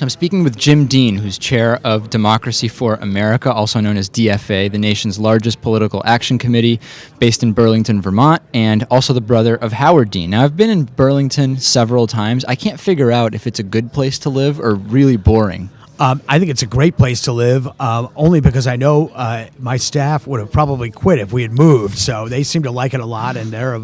So I'm speaking with Jim Dean, who's chair of Democracy for America, also known as DFA, the nation's largest political action committee based in Burlington, Vermont, and also the brother of Howard Dean. Now, I've been in Burlington several times. I can't figure out if it's a good place to live or really boring. I think it's a great place to live, only because I know my staff would have probably quit if we had moved. So they seem to like it a lot, and they're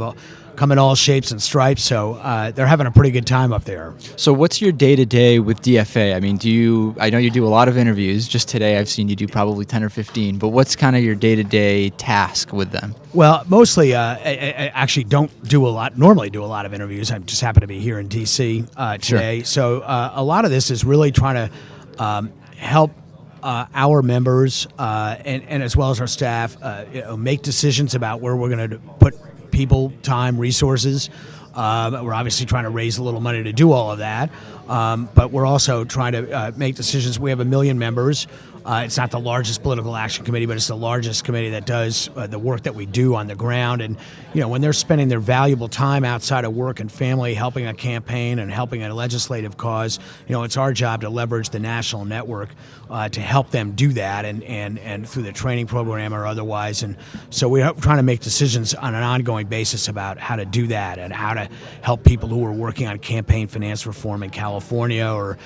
come in all shapes and stripes. So they're having a pretty good time up there. So what's your day-to-day with DFA? I mean, I know you do a lot of interviews. Just today I've seen you do probably 10 or 15. But what's kind of your day-to-day task with them? Well, mostly I actually don't normally do a lot of interviews. I just happen to be here in D.C. Today. Sure. So a lot of this is really trying to help our members and as well as our staff make decisions about where we're going to put people, time, resources. We're obviously trying to raise a little money to do all of that, but we're also trying to make decisions. We have 1 million members. It's not the largest political action committee, but it's the largest committee that does the work that we do on the ground. And, when they're spending their valuable time outside of work and family helping a campaign and helping a legislative cause, it's our job to leverage the national network to help them do that and through the training program or otherwise. And so we're trying to make decisions on an ongoing basis about how to do that and how to help people who are working on campaign finance reform in California or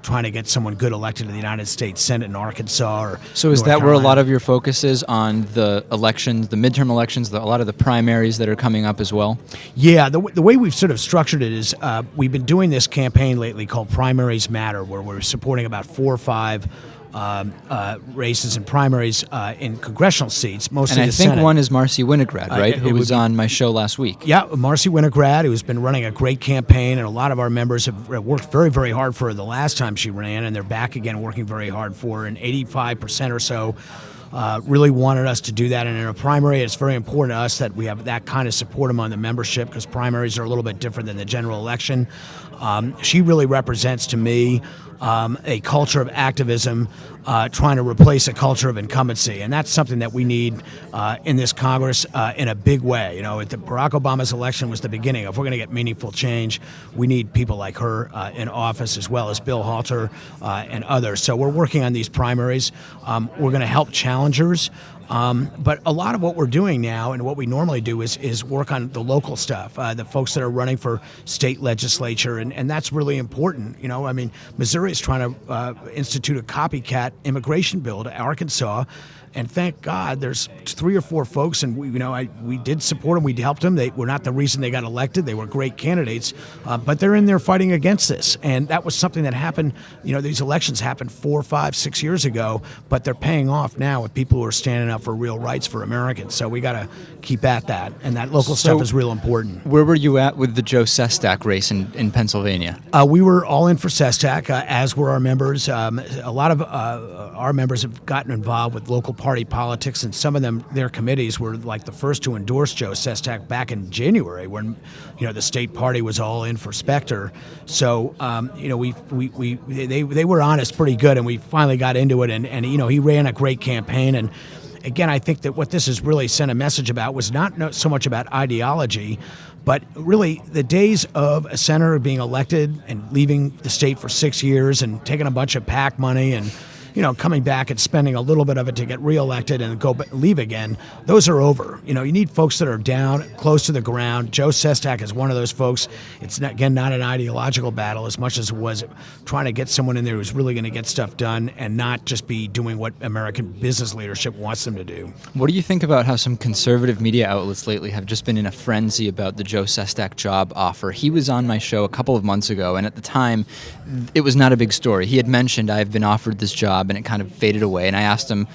trying to get someone good elected to the United States Senate in Arkansas. So is that where a lot of your focus is, on the elections, the midterm elections, a lot of the primaries that are coming up as well? Yeah, the way we've sort of structured it is we've been doing this campaign lately called Primaries Matter, where we're supporting about 4 or 5 races and primaries in congressional seats, mostly and the Senate. And I think one is Marcy Winograd, right, who was on my show last week. Yeah, Marcy Winograd, who's been running a great campaign, and a lot of our members have worked very, very hard for her the last time she ran, and they're back again working very hard for her, and 85% or so really wanted us to do that. And in a primary, it's very important to us that we have that kind of support among the membership, because primaries are a little bit different than the general election. She really represents to me a culture of activism trying to replace a culture of incumbency. And that's something that we need in this Congress in a big way. Barack Obama's election was the beginning. If we're going to get meaningful change, we need people like her in office, as well as Bill Halter and others. So we're working on these primaries. We're going to help challengers. But a lot of what we're doing now and what we normally do is work on the local stuff, the folks that are running for state legislature, and that's really important. Missouri is trying to institute a copycat immigration bill to Arkansas, and thank God there's 3 or 4 folks, and we did support them. We helped them. They were not the reason they got elected. They were great candidates, but they're in there fighting against this. And that was something that happened. These elections happened 4, 5, 6 years ago, but they're paying off now with people who are standing up for real rights for Americans. So we got to keep at that, and that local stuff is real important. Where were you at with the Joe Sestak race in Pennsylvania? We were all in for Sestak, as were our members. A lot of our members have gotten involved with local party politics, and some of them, their committees were like the first to endorse Joe Sestak back in January when, the state party was all in for Specter. So, they were on us pretty good, and we finally got into it, and he ran a great campaign. And again, I think that what this has really sent a message about was not so much about ideology, but really the days of a senator being elected and leaving the state for 6 years and taking a bunch of PAC money and coming back and spending a little bit of it to get reelected and leave again, those are over. You need folks that are down, close to the ground. Joe Sestak is one of those folks. It's, not an ideological battle as much as it was trying to get someone in there who's really going to get stuff done and not just be doing what American business leadership wants them to do. What do you think about how some conservative media outlets lately have just been in a frenzy about the Joe Sestak job offer? He was on my show a couple of months ago, and at the time, it was not a big story. He had mentioned, I've been offered this job, and it kind of faded away. And I asked him,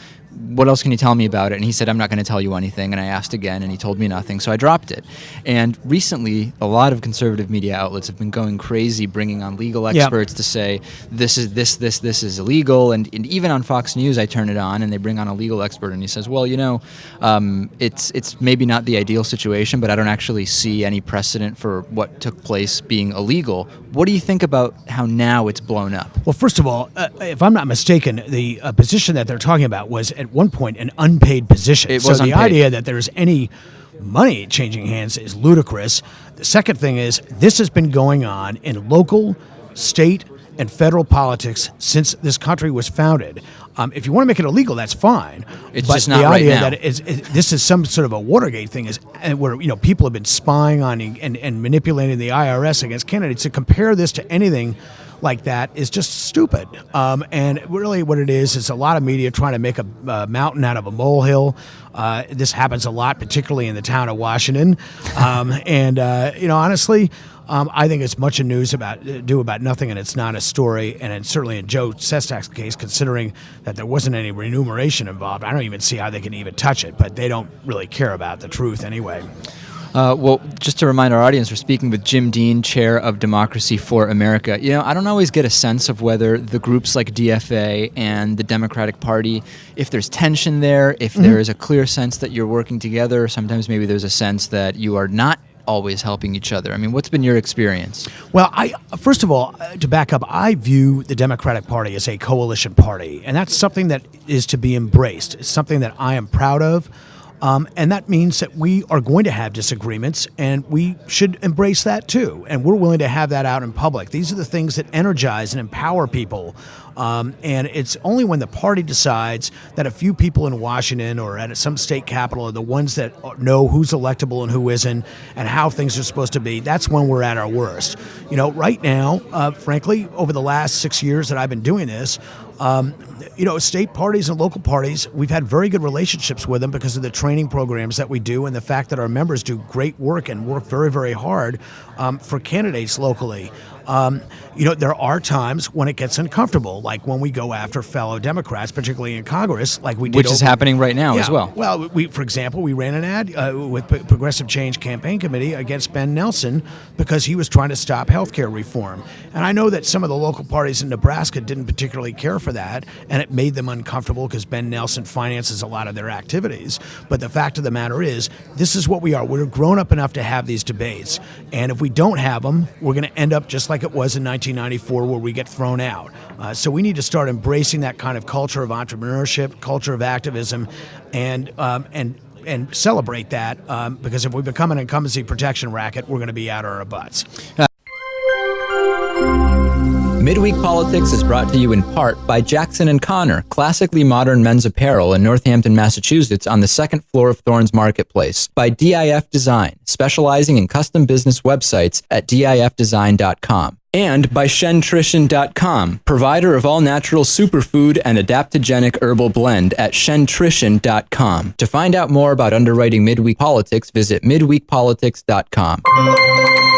what else can you tell me about it? And he said, I'm not going to tell you anything. And I asked again, and he told me nothing. So I dropped it. And recently, a lot of conservative media outlets have been going crazy, bringing on legal experts to say, this is illegal. And even on Fox News, I turn it on, and they bring on a legal expert, and he says, well, it's maybe not the ideal situation, but I don't actually see any precedent for what took place being illegal. What do you think about how now it's blown up? Well, first of all, if I'm not mistaken, the position that they're talking about was at one point an unpaid position. It was so the unpaid. idea that there's any money changing hands is ludicrous. The second thing is this has been going on in local, state, in federal politics since this country was founded. If you want to make it illegal, that's fine. It's but just not the right idea now. that this is some sort of a Watergate thing is where people have been spying on and manipulating the IRS against candidates. To compare this to anything like that is just stupid. And really what it is a lot of media trying to make a mountain out of a molehill. This happens a lot, particularly in the town of Washington. Honestly, I think it's much news about nothing, and it's not a story. And it's certainly in Joe Sestak's case, considering that there wasn't any remuneration involved, I don't even see how they can even touch it. But they don't really care about the truth anyway. Well, just to remind our audience, we're speaking with Jim Dean, chair of Democracy for America. I don't always get a sense of whether the groups like DFA and the Democratic Party, if there's tension there, if there is a clear sense that you're working together, sometimes maybe there's a sense that you are not always helping each other. I mean, what's been your experience? Well, first of all, to back up, I view the Democratic Party as a coalition party, and that's something that is to be embraced. It's something that I am proud of. And that means that we are going to have disagreements, and we should embrace that too. And we're willing to have that out in public. These are the things that energize and empower people. And it's only when the party decides that a few people in Washington or at some state capitol are the ones that know who's electable and who isn't and how things are supposed to be, that's when we're at our worst. Right now, frankly, over the last 6 years that I've been doing this, state parties and local parties, we've had very good relationships with them because of the training programs that we do and the fact that our members do great work and work very, very hard for candidates locally. There are times when it gets uncomfortable, like when we go after fellow Democrats, particularly in Congress, like we did. Which is happening right now as well. Well, for example, we ran an ad with Progressive Change Campaign Committee against Ben Nelson because he was trying to stop health care reform. And I know that some of the local parties in Nebraska didn't particularly care for that, and it made them uncomfortable because Ben Nelson finances a lot of their activities. But the fact of the matter is, this is what we are. We're grown up enough to have these debates. And if we don't have them, we're going to end up just like it was in 1994 where we get thrown out. So we need to start embracing that kind of culture of entrepreneurship, culture of activism, and celebrate that because if we become an incumbency protection racket, we're going to be out of our butts. Midweek Politics is brought to you in part by Jackson & Connor, classically modern men's apparel in Northampton, Massachusetts on the second floor of Thorne's Marketplace. By DIF Design, specializing in custom business websites at difdesign.com. And by Shentrition.com, provider of all-natural superfood and adaptogenic herbal blend at Shentrition.com. To find out more about underwriting Midweek Politics, visit midweekpolitics.com.